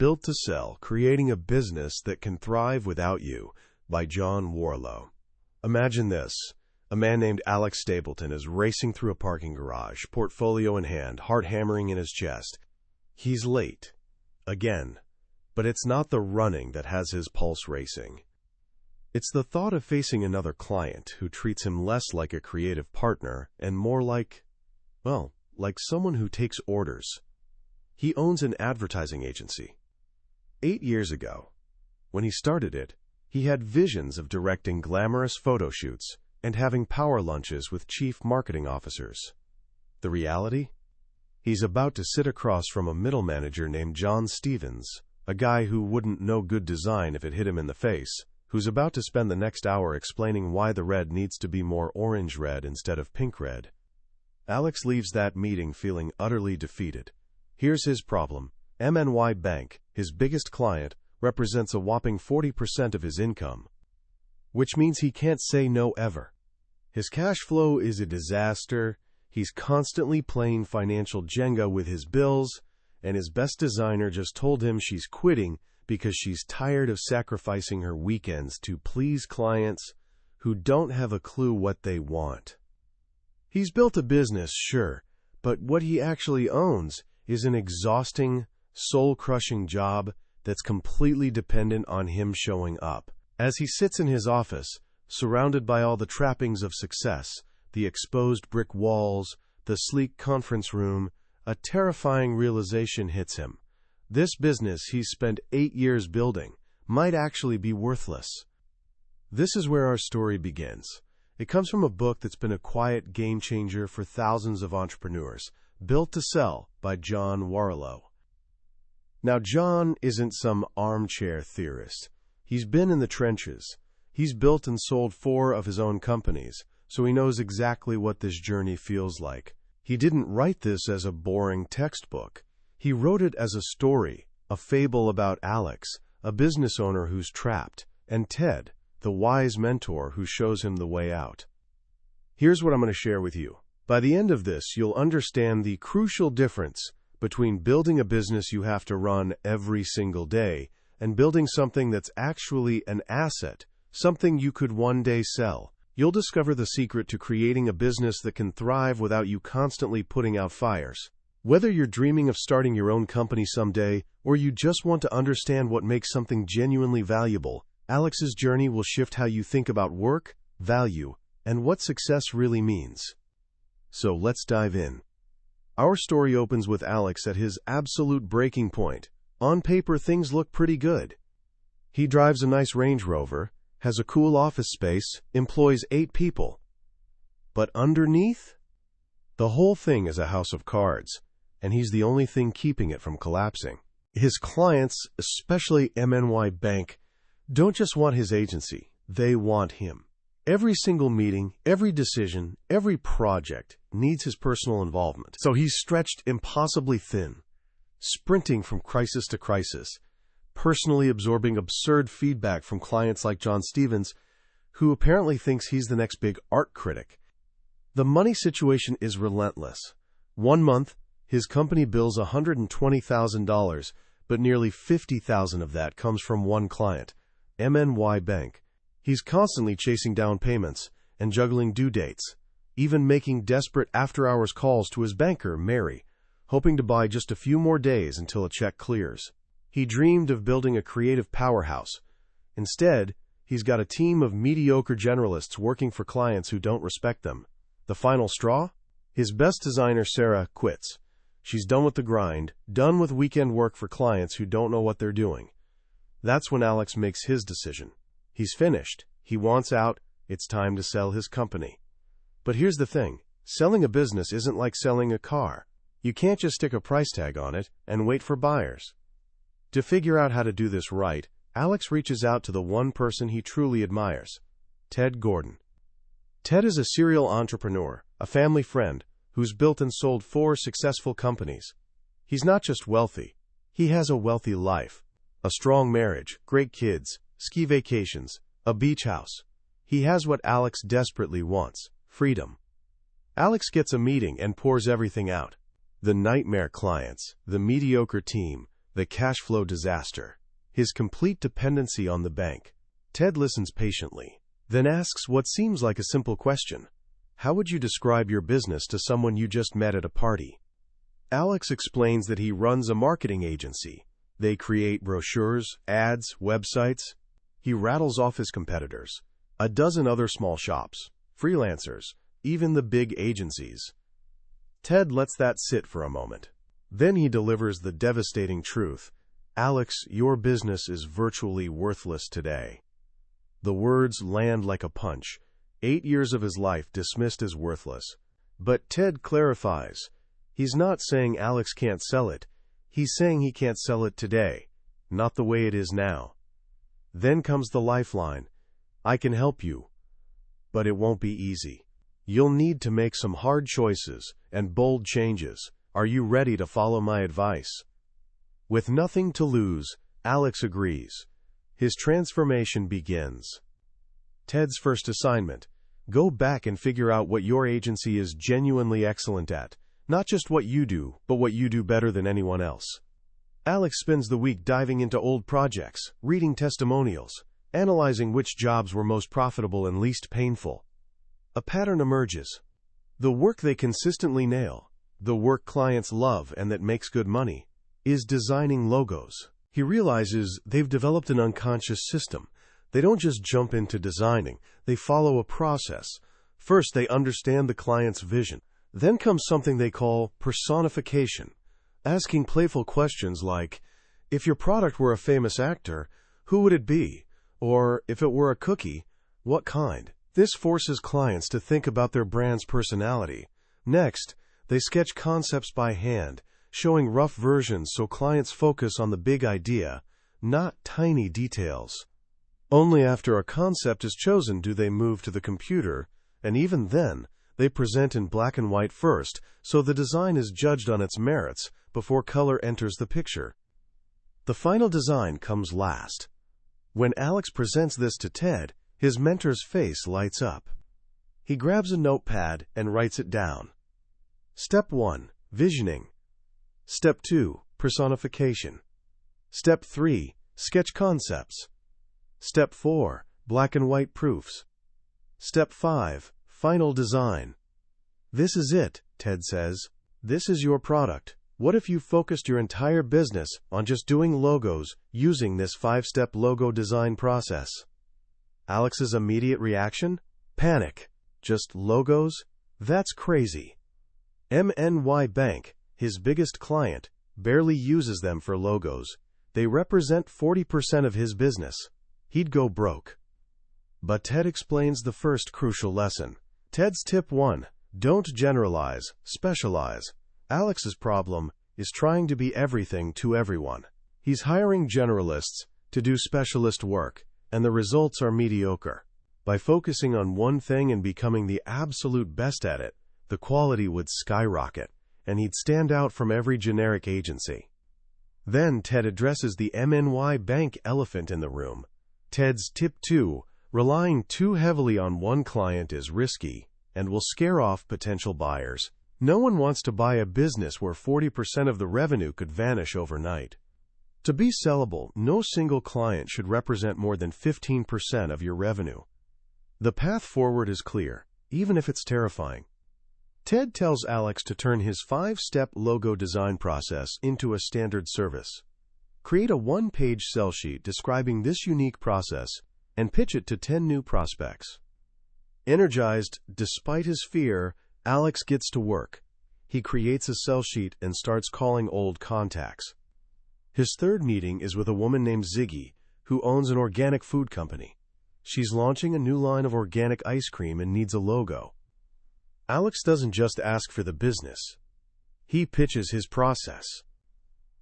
Built to Sell, Creating a Business That Can Thrive Without You by John Warrillow. Imagine this. A man named Alex Stapleton is racing through a parking garage, portfolio in hand, heart hammering in his chest. He's late. Again. But it's not the running that has his pulse racing. It's the thought of facing another client who treats him less like a creative partner and more like someone who takes orders. He owns an advertising agency. 8 years ago, when he started it, he had visions of directing glamorous photo shoots and having power lunches with chief marketing officers. The reality? He's about to sit across from a middle manager named John Stevens, a guy who wouldn't know good design if it hit him in the face, who's about to spend the next hour explaining why the red needs to be more orange red instead of pink red. Alex leaves that meeting feeling utterly defeated. Here's his problem. MNY Bank, his biggest client, represents a whopping 40% of his income, which means he can't say no ever. His cash flow is a disaster, he's constantly playing financial Jenga with his bills, and his best designer just told him she's quitting because she's tired of sacrificing her weekends to please clients who don't have a clue what they want. He's built a business, sure, but what he actually owns is an exhausting, soul-crushing job that's completely dependent on him showing up. As he sits in his office, surrounded by all the trappings of success, the exposed brick walls, the sleek conference room, a terrifying realization hits him. This business he's spent 8 years building might actually be worthless. This is where our story begins. It comes from a book that's been a quiet game changer for thousands of entrepreneurs, Built to Sell by John Warrillow. Now, John isn't some armchair theorist. He's been in the trenches. He's built and sold 4 of his own companies, so he knows exactly what this journey feels like. He didn't write this as a boring textbook. He wrote it as a story, a fable about Alex, a business owner who's trapped, and Ted, the wise mentor who shows him the way out. Here's what I'm going to share with you. By the end of this, you'll understand the crucial difference between building a business you have to run every single day and building something that's actually an asset, something you could one day sell. You'll discover the secret to creating a business that can thrive without you constantly putting out fires. Whether you're dreaming of starting your own company someday or you just want to understand what makes something genuinely valuable, Alex's journey will shift how you think about work, value, and what success really means. So let's dive in. Our story opens with Alex at his absolute breaking point. On paper, things look pretty good. He drives a nice Range Rover, has a cool office space, employs 8 people. But underneath? The whole thing is a house of cards, and he's the only thing keeping it from collapsing. His clients, especially MNY Bank, don't just want his agency, they want him. Every single meeting, every decision, every project needs his personal involvement. So he's stretched impossibly thin, sprinting from crisis to crisis, personally absorbing absurd feedback from clients like John Stevens, who apparently thinks he's the next big art critic. The money situation is relentless. 1 month, his company bills $120,000, but nearly $50,000 of that comes from one client, MNY Bank. He's constantly chasing down payments and juggling due dates, even making desperate after-hours calls to his banker, Mary, hoping to buy just a few more days until a check clears. He dreamed of building a creative powerhouse. Instead, he's got a team of mediocre generalists working for clients who don't respect them. The final straw? His best designer, Sarah, quits. She's done with the grind, done with weekend work for clients who don't know what they're doing. That's when Alex makes his decision. He's finished. He wants out. It's time to sell his company. But here's the thing. Selling a business isn't like selling a car. You can't just stick a price tag on it and wait for buyers. To figure out how to do this right, Alex reaches out to the one person he truly admires, Ted Gordon. Ted is a serial entrepreneur, a family friend, who's built and sold 4 successful companies. He's not just wealthy. He has a wealthy life. A strong marriage, great kids, ski vacations, a beach house. He has what Alex desperately wants, freedom. Alex gets a meeting and pours everything out. The nightmare clients, the mediocre team, the cash flow disaster, his complete dependency on the bank. Ted listens patiently, then asks what seems like a simple question. How would you describe your business to someone you just met at a party? Alex explains that he runs a marketing agency. They create brochures, ads, websites. He rattles off his competitors, a dozen other small shops, freelancers, even the big agencies. Ted lets that sit for a moment. Then he delivers the devastating truth. Alex, your business is virtually worthless today. The words land like a punch. 8 years of his life dismissed as worthless. But Ted clarifies. He's not saying Alex can't sell it. He's saying he can't sell it today, not the way it is now. Then comes the lifeline. I can help you, but it won't be easy. You'll need to make some hard choices and bold changes. Are you ready to follow my advice? With nothing to lose, Alex agrees. His transformation begins. Ted's first assignment: go back and figure out what your agency is genuinely excellent at. Not just what you do, but what you do better than anyone else. Alex spends the week diving into old projects, reading testimonials, analyzing which jobs were most profitable and least painful. A pattern emerges. The work they consistently nail, the work clients love and that makes good money, is designing logos. He realizes they've developed an unconscious system. They don't just jump into designing, they follow a process. First, they understand the client's vision. Then comes something they call personification, asking playful questions like, if your product were a famous actor, who would it be? Or, if it were a cookie, what kind? This forces clients to think about their brand's personality. Next, they sketch concepts by hand, showing rough versions so clients focus on the big idea, not tiny details. Only after a concept is chosen do they move to the computer, and even then, they present in black and white first, so the design is judged on its merits before color enters the picture. The final design comes last. When Alex presents this to Ted, his mentor's face lights up. He grabs a notepad and writes it down. Step 1, visioning. Step 2, personification. Step 3, sketch concepts. Step 4, black and white proofs. Step 5, final design. This is it, Ted says. This is your product. What if you focused your entire business on just doing logos using this 5-step logo design process? Alex's immediate reaction? Panic. Just logos? That's crazy. MNY Bank, his biggest client, barely uses them for logos. They represent 40% of his business. He'd go broke. But Ted explains the first crucial lesson. Ted's tip 1, don't generalize, specialize. Alex's problem is trying to be everything to everyone. He's hiring generalists to do specialist work, and the results are mediocre. By focusing on one thing and becoming the absolute best at it, the quality would skyrocket, and he'd stand out from every generic agency. Then Ted addresses the MNY Bank elephant in the room. Ted's tip 2, relying too heavily on one client is risky and will scare off potential buyers. No one wants to buy a business where 40% of the revenue could vanish overnight. To be sellable, no single client should represent more than 15% of your revenue. The path forward is clear, even if it's terrifying. Ted tells Alex to turn his 5-step logo design process into a standard service. Create a 1-page sell sheet describing this unique process and pitch it to 10 new prospects. Energized, despite his fear, Alex gets to work. He creates a sell sheet and starts calling old contacts. His third meeting is with a woman named Ziggy, who owns an organic food company. She's launching a new line of organic ice cream and needs a logo. Alex doesn't just ask for the business. He pitches his process.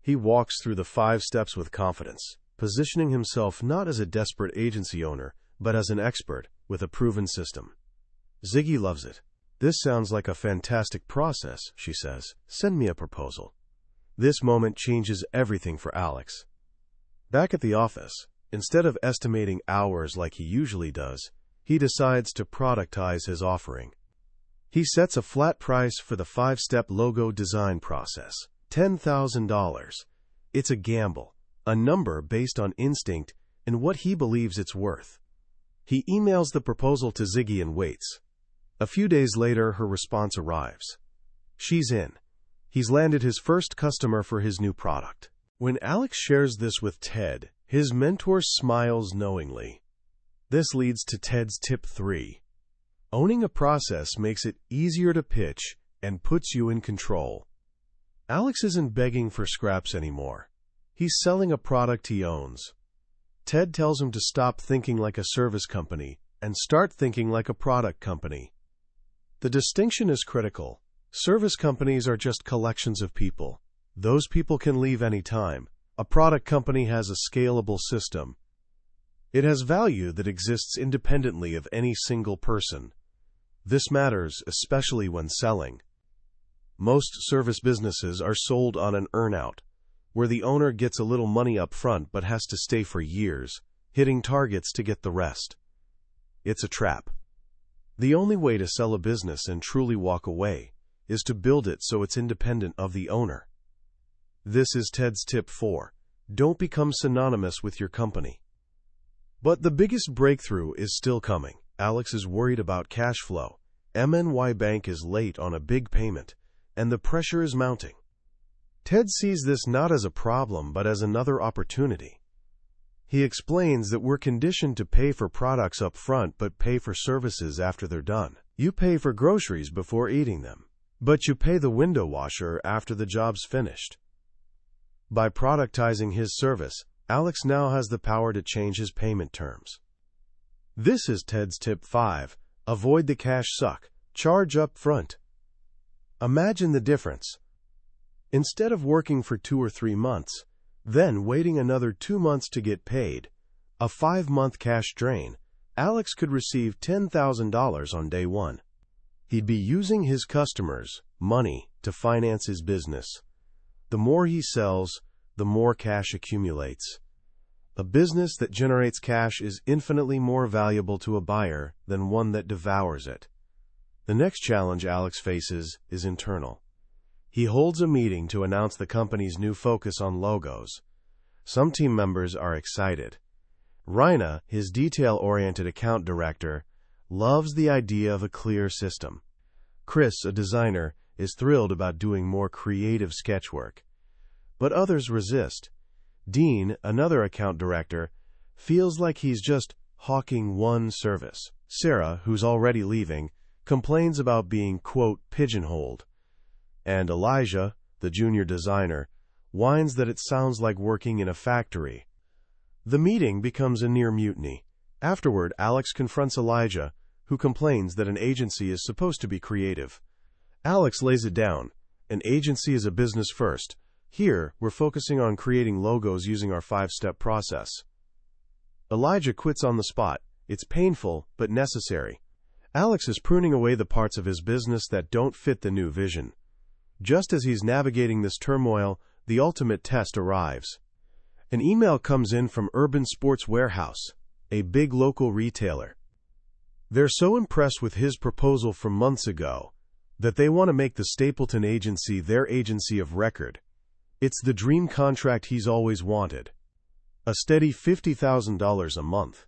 He walks through the 5 steps with confidence, positioning himself not as a desperate agency owner, but as an expert with a proven system. Ziggy loves it. This sounds like a fantastic process, she says. Send me a proposal. This moment changes everything for Alex. Back at the office, instead of estimating hours like he usually does, he decides to productize his offering. He sets a flat price for the 5-step logo design process, $10,000. It's a gamble, a number based on instinct and what he believes it's worth. He emails the proposal to Ziggy and waits. A few days later, her response arrives. She's in. He's landed his first customer for his new product. When Alex shares this with Ted, his mentor smiles knowingly. This leads to Ted's tip 3. Owning a process makes it easier to pitch and puts you in control. Alex isn't begging for scraps anymore. He's selling a product he owns. Ted tells him to stop thinking like a service company and start thinking like a product company. The distinction is critical. Service companies are just collections of people. Those people can leave any time. A product company has a scalable system. It has value that exists independently of any single person. This matters especially when selling. Most service businesses are sold on an earnout, where the owner gets a little money up front but has to stay for years, hitting targets to get the rest. It's a trap. The only way to sell a business and truly walk away is to build it so it's independent of the owner. This is Ted's tip 4. Don't become synonymous with your company. But the biggest breakthrough is still coming. Alex is worried about cash flow. MNY Bank is late on a big payment, and the pressure is mounting. Ted sees this not as a problem but as another opportunity. He explains that we're conditioned to pay for products up front but pay for services after they're done. You pay for groceries before eating them, but you pay the window washer after the job's finished. By productizing his service, Alex now has the power to change his payment terms. This is Ted's tip 5. Avoid the cash suck. Charge up front. Imagine the difference. Instead of working for 2 or 3 months, then waiting another 2 months to get paid, a 5-month cash drain, Alex could receive $10,000 on day 1. He'd be using his customers' money to finance his business. The more he sells, the more cash accumulates. A business that generates cash is infinitely more valuable to a buyer than one that devours it. The next challenge Alex faces is internal. He holds a meeting to announce the company's new focus on logos. Some team members are excited. Raina, his detail-oriented account director, loves the idea of a clear system. Chris, a designer, is thrilled about doing more creative sketchwork. But others resist. Dean, another account director, feels like he's just hawking one service. Sarah, who's already leaving, complains about being, quote, pigeonholed. And Elijah, the junior designer, whines that it sounds like working in a factory. The meeting becomes a near mutiny. Afterward, Alex confronts Elijah, who complains that an agency is supposed to be creative. Alex lays it down. An agency is a business first. Here, we're focusing on creating logos using our 5-step process. Elijah quits on the spot. It's painful, but necessary. Alex is pruning away the parts of his business that don't fit the new vision. Just as he's navigating this turmoil, the ultimate test arrives. An email comes in from Urban Sports Warehouse, a big local retailer. They're so impressed with his proposal from months ago that they want to make the Stapleton agency their agency of record. It's the dream contract he's always wanted. A steady $50,000 a month.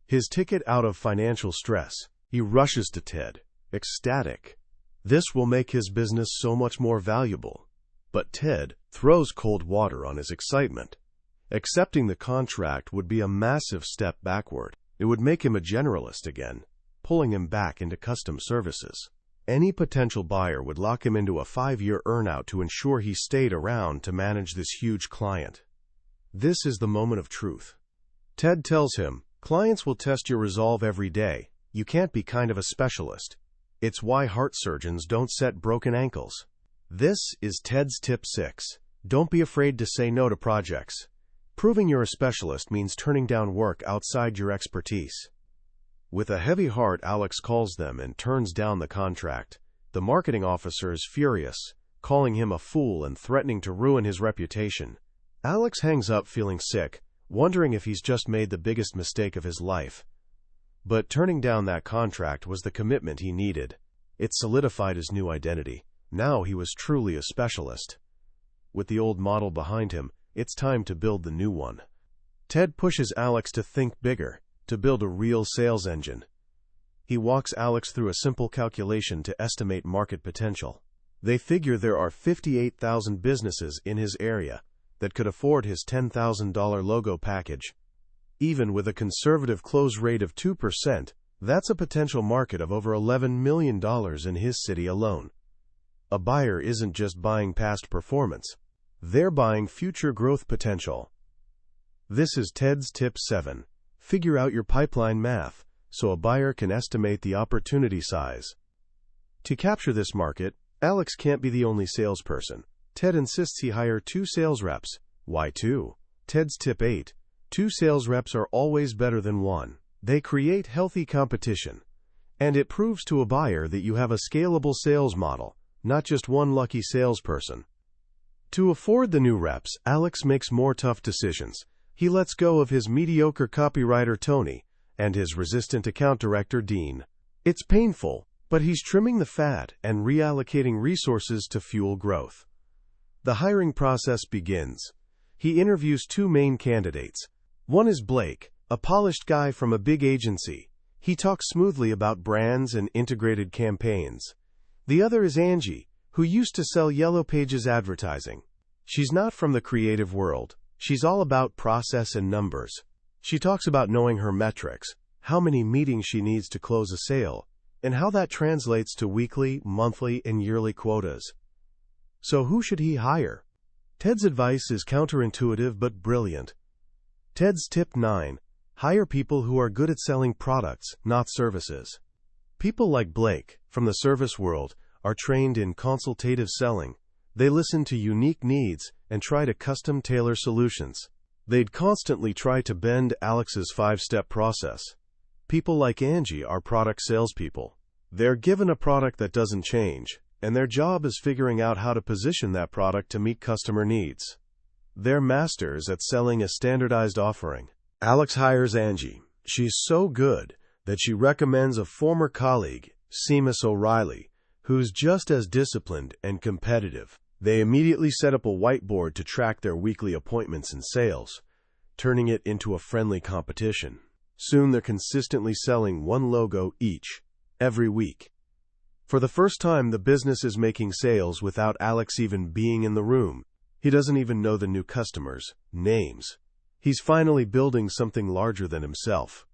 His ticket out of financial stress. He rushes to Ted, ecstatic. This will make his business so much more valuable. But Ted throws cold water on his excitement. Accepting the contract would be a massive step backward. It would make him a generalist again, pulling him back into custom services. Any potential buyer would lock him into a 5-year earnout to ensure he stayed around to manage this huge client. This is the moment of truth. Ted tells him, clients will test your resolve every day. You can't be kind of a specialist. It's why heart surgeons don't set broken ankles. This is Ted's tip 6. Don't be afraid to say no to projects. Proving you're a specialist means turning down work outside your expertise. With a heavy heart, Alex calls them and turns down the contract. The marketing officer is furious, calling him a fool and threatening to ruin his reputation. Alex hangs up feeling sick, wondering if he's just made the biggest mistake of his life. But turning down that contract was the commitment he needed. It solidified his new identity. Now he was truly a specialist. With the old model behind him, it's time to build the new one. Ted pushes Alex to think bigger, to build a real sales engine. He walks Alex through a simple calculation to estimate market potential. They figure there are 58,000 businesses in his area that could afford his $10,000 logo package. Even with a conservative close rate of 2%, that's a potential market of over $11 million in his city alone. A buyer isn't just buying past performance. They're buying future growth potential. This is Ted's Tip 7. Figure out your pipeline math so a buyer can estimate the opportunity size. To capture this market, Alex can't be the only salesperson. Ted insists he hire 2 sales reps. Why 2? Ted's Tip 8. 2 sales reps are always better than 1. They create healthy competition. And it proves to a buyer that you have a scalable sales model, not just one lucky salesperson. To afford the new reps, Alex makes more tough decisions. He lets go of his mediocre copywriter Tony and his resistant account director Dean. It's painful, but he's trimming the fat and reallocating resources to fuel growth. The hiring process begins. He interviews 2 main candidates. One is Blake, a polished guy from a big agency. He talks smoothly about brands and integrated campaigns. The other is Angie, who used to sell Yellow Pages advertising. She's not from the creative world. She's all about process and numbers. She talks about knowing her metrics, how many meetings she needs to close a sale, and how that translates to weekly, monthly, and yearly quotas. So who should he hire? Ted's advice is counterintuitive but brilliant. Ted's Tip 9. Hire people who are good at selling products, not services. People like Blake, from the service world, are trained in consultative selling. They listen to unique needs and try to custom-tailor solutions. They'd constantly try to bend Alex's 5-step process. People like Angie are product salespeople. They're given a product that doesn't change, and their job is figuring out how to position that product to meet customer needs. They're masters at selling a standardized offering. Alex hires Angie. She's so good that she recommends a former colleague, Seamus O'Reilly, who's just as disciplined and competitive. They immediately set up a whiteboard to track their weekly appointments and sales, turning it into a friendly competition. Soon they're consistently selling 1 logo each, every week. For the first time, the business is making sales without Alex even being in the room. He doesn't even know the new customers' names. He's finally building something larger than himself.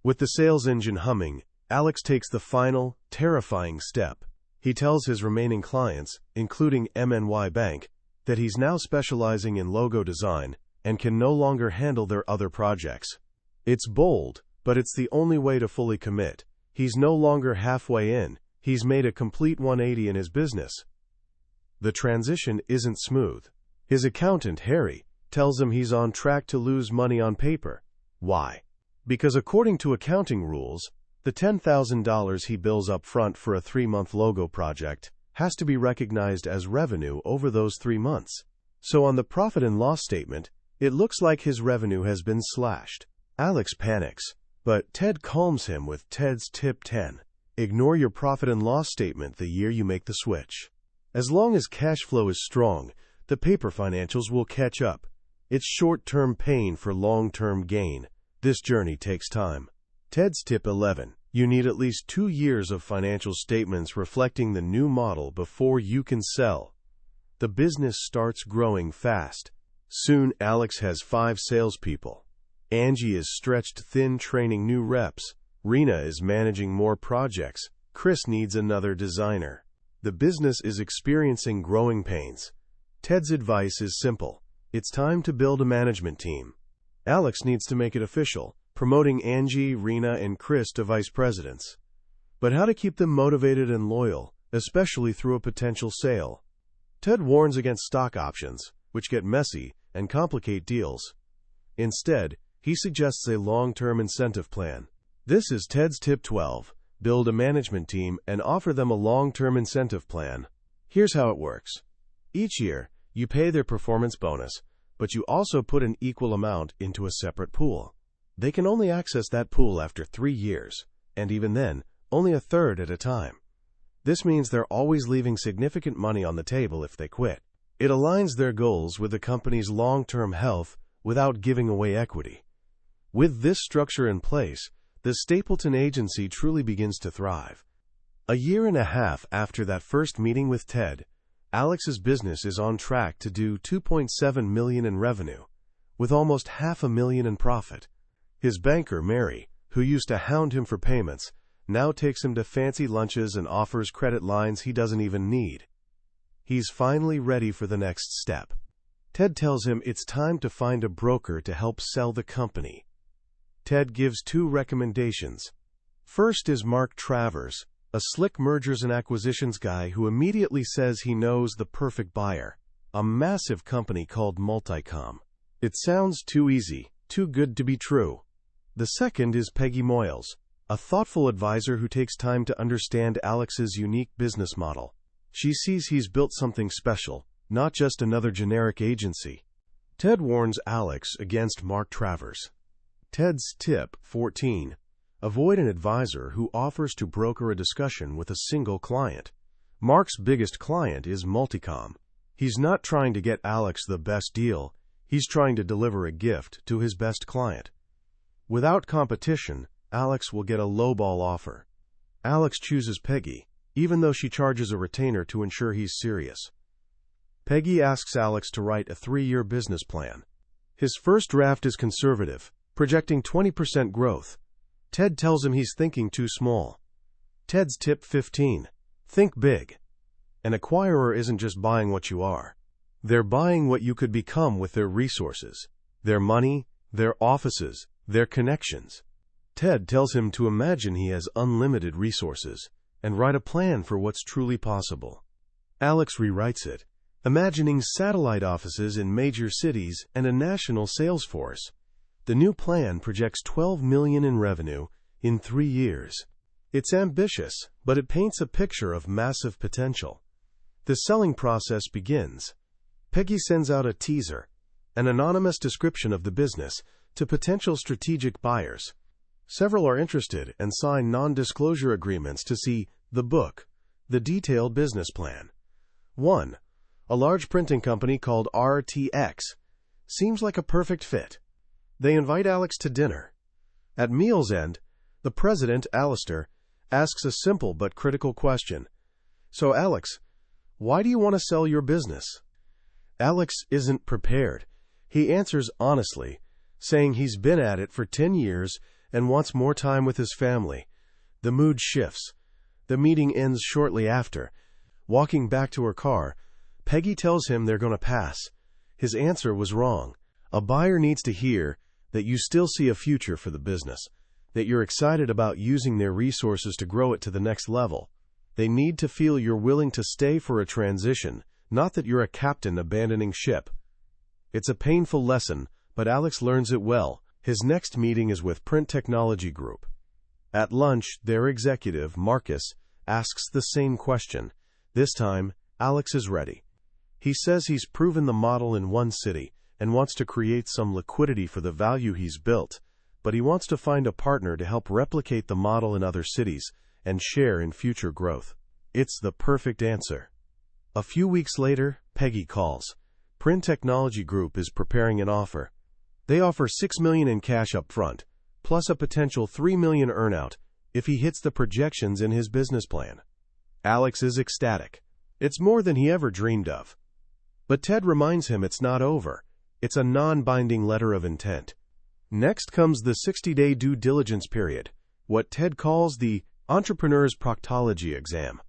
With the sales engine humming, Alex takes the final, terrifying step. He tells his remaining clients, including MNY Bank, that he's now specializing in logo design and can no longer handle their other projects. It's bold, but it's the only way to fully commit. He's no longer halfway in. He's made a complete 180 in his business. The transition isn't smooth. His accountant, Harry, tells him he's on track to lose money on paper. Why? Because according to accounting rules, the $10,000 he bills up front for a 3-month logo project has to be recognized as revenue over those 3 months. So on the profit and loss statement, it looks like his revenue has been slashed. Alex panics, but Ted calms him with Ted's Tip 10. Ignore your profit and loss statement the year you make the switch. As long as cash flow is strong, the paper financials will catch up. It's short-term pain for long-term gain. This journey takes time. Ted's Tip 11. You need at least 2 years of financial statements reflecting the new model before you can sell. The business starts growing fast. Soon, Alex has 5 salespeople. Angie is stretched thin training new reps. Rena is managing more projects. Chris needs another designer. The business is experiencing growing pains. Ted's advice is simple. It's time to build a management team. Alex needs to make it official, promoting Angie, Rena, and Chris to vice presidents. But how to keep them motivated and loyal, especially through a potential sale? Ted warns against stock options, which get messy and complicate deals. Instead, he suggests a long-term incentive plan. This is Ted's Tip 12. Build a management team and offer them a long-term incentive plan. Here's how it works. Each year, you pay their performance bonus, but you also put an equal amount into a separate pool. They can only access that pool after 3 years, and even then, only a third at a time. This means they're always leaving significant money on the table if they quit. It aligns their goals with the company's long-term health without giving away equity. With this structure in place, the Stapleton agency truly begins to thrive. A year and a half after that first meeting with Ted, Alex's business is on track to do $2.7 million in revenue, with almost $500,000 in profit. His banker, Mary, who used to hound him for payments, now takes him to fancy lunches and offers credit lines he doesn't even need. He's finally ready for the next step. Ted tells him it's time to find a broker to help sell the company. Ted gives 2 recommendations. First is Mark Travers, a slick mergers and acquisitions guy who immediately says he knows the perfect buyer, a massive company called Multicom. It sounds too easy, too good to be true. The second is Peggy Moyles, a thoughtful advisor who takes time to understand Alex's unique business model. She sees he's built something special, not just another generic agency. Ted warns Alex against Mark Travers. Ted's tip 14. Avoid an advisor who offers to broker a discussion with a single client. Mark's biggest client is Multicom. He's not trying to get Alex the best deal, he's trying to deliver a gift to his best client. Without competition, Alex will get a lowball offer. Alex chooses Peggy, even though she charges a retainer to ensure he's serious. Peggy asks Alex to write a 3-year business plan. His first draft is conservative, projecting 20% growth. Ted tells him he's thinking too small. Ted's tip 15. Think big. An acquirer isn't just buying what you are. They're buying what you could become with their resources, their money, their offices, their connections. Ted tells him to imagine he has unlimited resources and write a plan for what's truly possible. Alex rewrites it, imagining satellite offices in major cities and a national sales force. The new plan projects $12 million in revenue in 3 years. It's ambitious, but it paints a picture of massive potential. The selling process begins. Peggy sends out a teaser, an anonymous description of the business, to potential strategic buyers. Several are interested and sign non-disclosure agreements to see the book, the detailed business plan. 1. A large printing company called RTX. Seems like a perfect fit. They invite Alex to dinner. At meal's end, the president, Alistair, asks a simple but critical question. So, Alex, why do you want to sell your business? Alex isn't prepared. He answers honestly, saying he's been at it for 10 years and wants more time with his family. The mood shifts. The meeting ends shortly after. Walking back to her car, Peggy tells him they're going to pass. His answer was wrong. A buyer needs to hear that you still see a future for the business, that you're excited about using their resources to grow it to the next level. They need to feel you're willing to stay for a transition, not that you're a captain abandoning ship. It's a painful lesson, but Alex learns it well. His next meeting is with Print Technology Group. At lunch, their executive, Marcus, asks the same question. This time, Alex is ready. He says he's proven the model in one city and wants to create some liquidity for the value he's built, but he wants to find a partner to help replicate the model in other cities and share in future growth. It's the perfect answer. A few weeks later, Peggy calls. Print Technology Group is preparing an offer. They offer $6 million in cash up front, plus a potential $3 million earnout if he hits the projections in his business plan. Alex is ecstatic. It's more than he ever dreamed of. But Ted reminds him it's not over. It's a non-binding letter of intent. Next comes the 60-day due diligence period, what Ted calls the entrepreneur's proctology exam.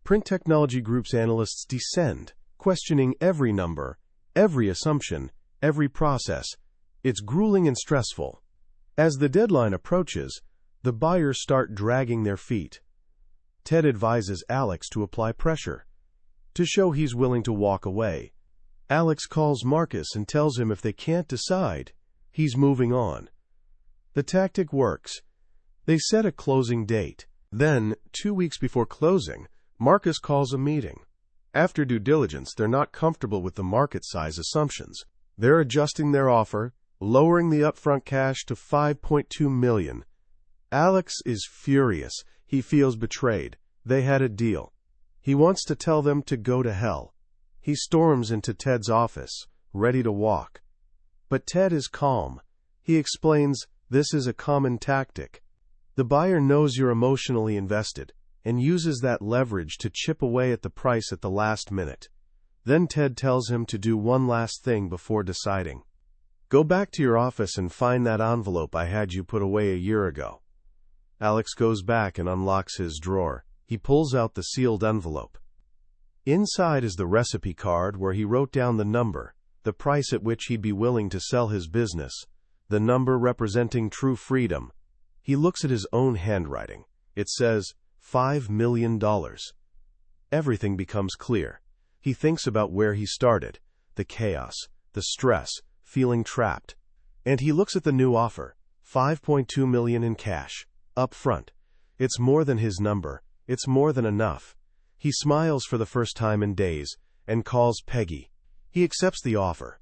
Print Technology Group's analysts descend, questioning every number, every assumption, every process. It's grueling and stressful. As the deadline approaches, the buyers start dragging their feet. Ted advises Alex to apply pressure, to show he's willing to walk away. Alex calls Marcus and tells him if they can't decide, he's moving on. The tactic works. They set a closing date. Then, 2 weeks before closing, Marcus calls a meeting. After due diligence, they're not comfortable with the market size assumptions. They're adjusting their offer, lowering the upfront cash to $5.2 million. Alex is furious. He feels betrayed. They had a deal. He wants to tell them to go to hell. He storms into Ted's office, ready to walk. But Ted is calm. He explains, "This is a common tactic. The buyer knows you're emotionally invested and uses that leverage to chip away at the price at the last minute." Then Ted tells him to do one last thing before deciding. "Go back to your office and find that envelope I had you put away a year ago." Alex goes back and unlocks his drawer. He pulls out the sealed envelope. Inside is the recipe card where he wrote down the number, the price at which he'd be willing to sell his business, the number representing true freedom. He looks at his own handwriting. It says, $5 million. Everything becomes clear. He thinks about where he started, the chaos, the stress, feeling trapped. And he looks at the new offer, $5.2 million in cash, up front. It's more than his number. It's more than enough. He smiles for the first time in days and calls Peggy. He accepts the offer.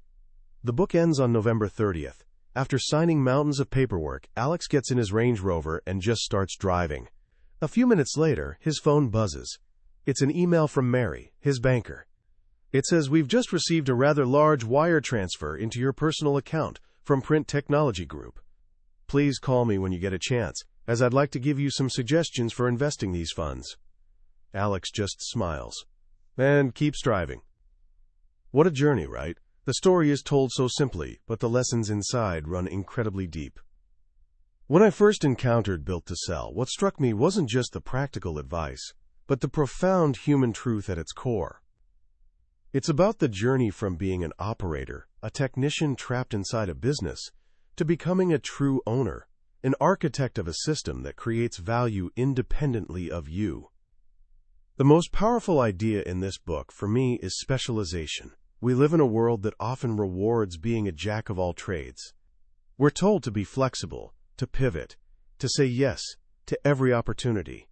The book ends on November 30th. After signing mountains of paperwork, Alex gets in his Range Rover and just starts driving. A few minutes later, his phone buzzes. It's an email from Mary, his banker. It says, "We've just received a rather large wire transfer into your personal account from Print Technology Group. Please call me when you get a chance, as I'd like to give you some suggestions for investing these funds." Alex just smiles and keeps driving. What a journey, right? The story is told so simply, but the lessons inside run incredibly deep. When I first encountered Built to Sell, what struck me wasn't just the practical advice, but the profound human truth at its core. It's about the journey from being an operator, a technician trapped inside a business, to becoming a true owner, an architect of a system that creates value independently of you. The most powerful idea in this book, for me, is specialization. We live in a world that often rewards being a jack of all trades. We're told to be flexible, to pivot, to say yes to every opportunity.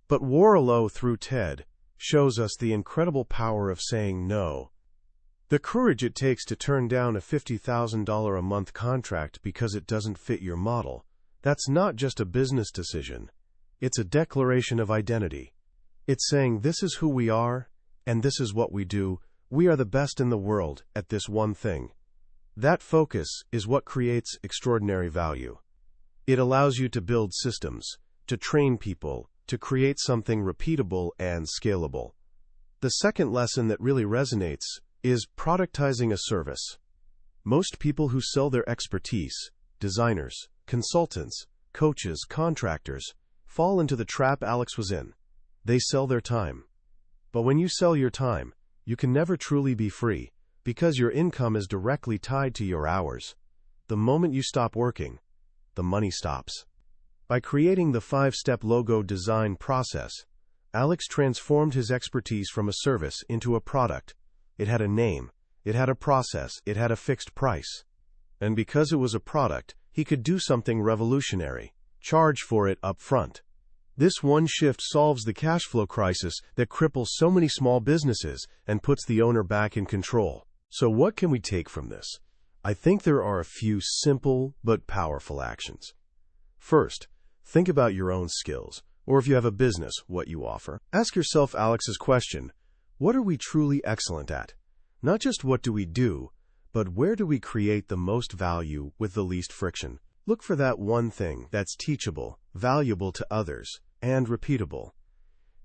But Warrillow, through Ted, shows us the incredible power of saying no. The courage it takes to turn down a $50,000 a month contract because it doesn't fit your model. That's not just a business decision. It's a declaration of identity. It's saying, this is who we are, and this is what we do. We are the best in the world at this one thing. That focus is what creates extraordinary value. It allows you to build systems, to train people, to create something repeatable and scalable. The second lesson that really resonates is productizing a service. Most people who sell their expertise, designers, consultants, coaches, contractors, fall into the trap Alex was in. They sell their time. But when you sell your time, you can never truly be free, because your income is directly tied to your hours. The moment you stop working, the money stops. By creating the 5-step logo design process, Alex transformed his expertise from a service into a product. It had a name, it had a process, it had a fixed price. And because it was a product, he could do something revolutionary, charge for it up front. This one shift solves the cash flow crisis that cripples so many small businesses and puts the owner back in control. So what can we take from this? I think there are a few simple but powerful actions. First, think about your own skills, or if you have a business, what you offer. Ask yourself Alex's question, what are we truly excellent at? Not just what do we do, but where do we create the most value with the least friction? Look for that one thing that's teachable, valuable to others, and repeatable.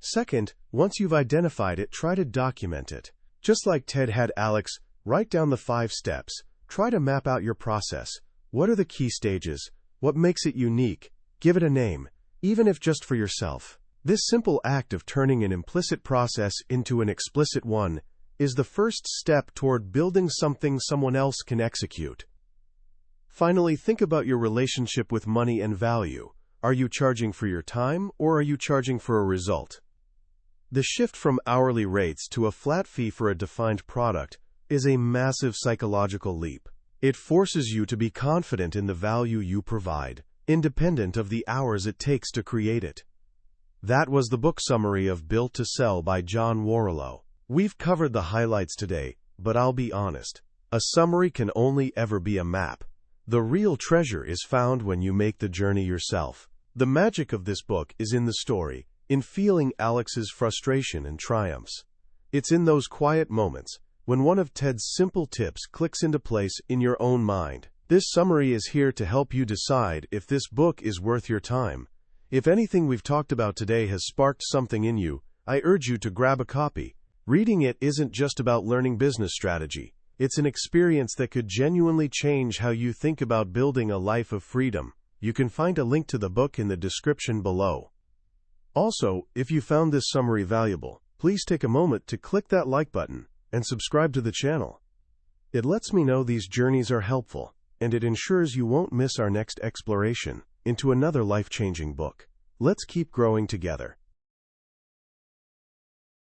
Second, once you've identified it, try to document it. Just like Ted had Alex write down the 5 steps, try to map out your process. What are the key stages? What makes it unique? Give it a name, even if just for yourself. This simple act of turning an implicit process into an explicit one is the first step toward building something someone else can execute. Finally, think about your relationship with money and value. Are you charging for your time, or are you charging for a result? The shift from hourly rates to a flat fee for a defined product is a massive psychological leap. It forces you to be confident in the value you provide, independent of the hours it takes to create it. That was the book summary of Built to Sell by John Warrillow. We've covered the highlights today, but I'll be honest. A summary can only ever be a map. The real treasure is found when you make the journey yourself. The magic of this book is in the story, in feeling Alex's frustration and triumphs. It's in those quiet moments, when one of Ted's simple tips clicks into place in your own mind. This summary is here to help you decide if this book is worth your time. If anything we've talked about today has sparked something in you, I urge you to grab a copy. Reading it isn't just about learning business strategy. It's an experience that could genuinely change how you think about building a life of freedom. You can find a link to the book in the description below. Also, if you found this summary valuable, please take a moment to click that like button and subscribe to the channel. It lets me know these journeys are helpful, and it ensures you won't miss our next exploration into another life-changing book. Let's keep growing together.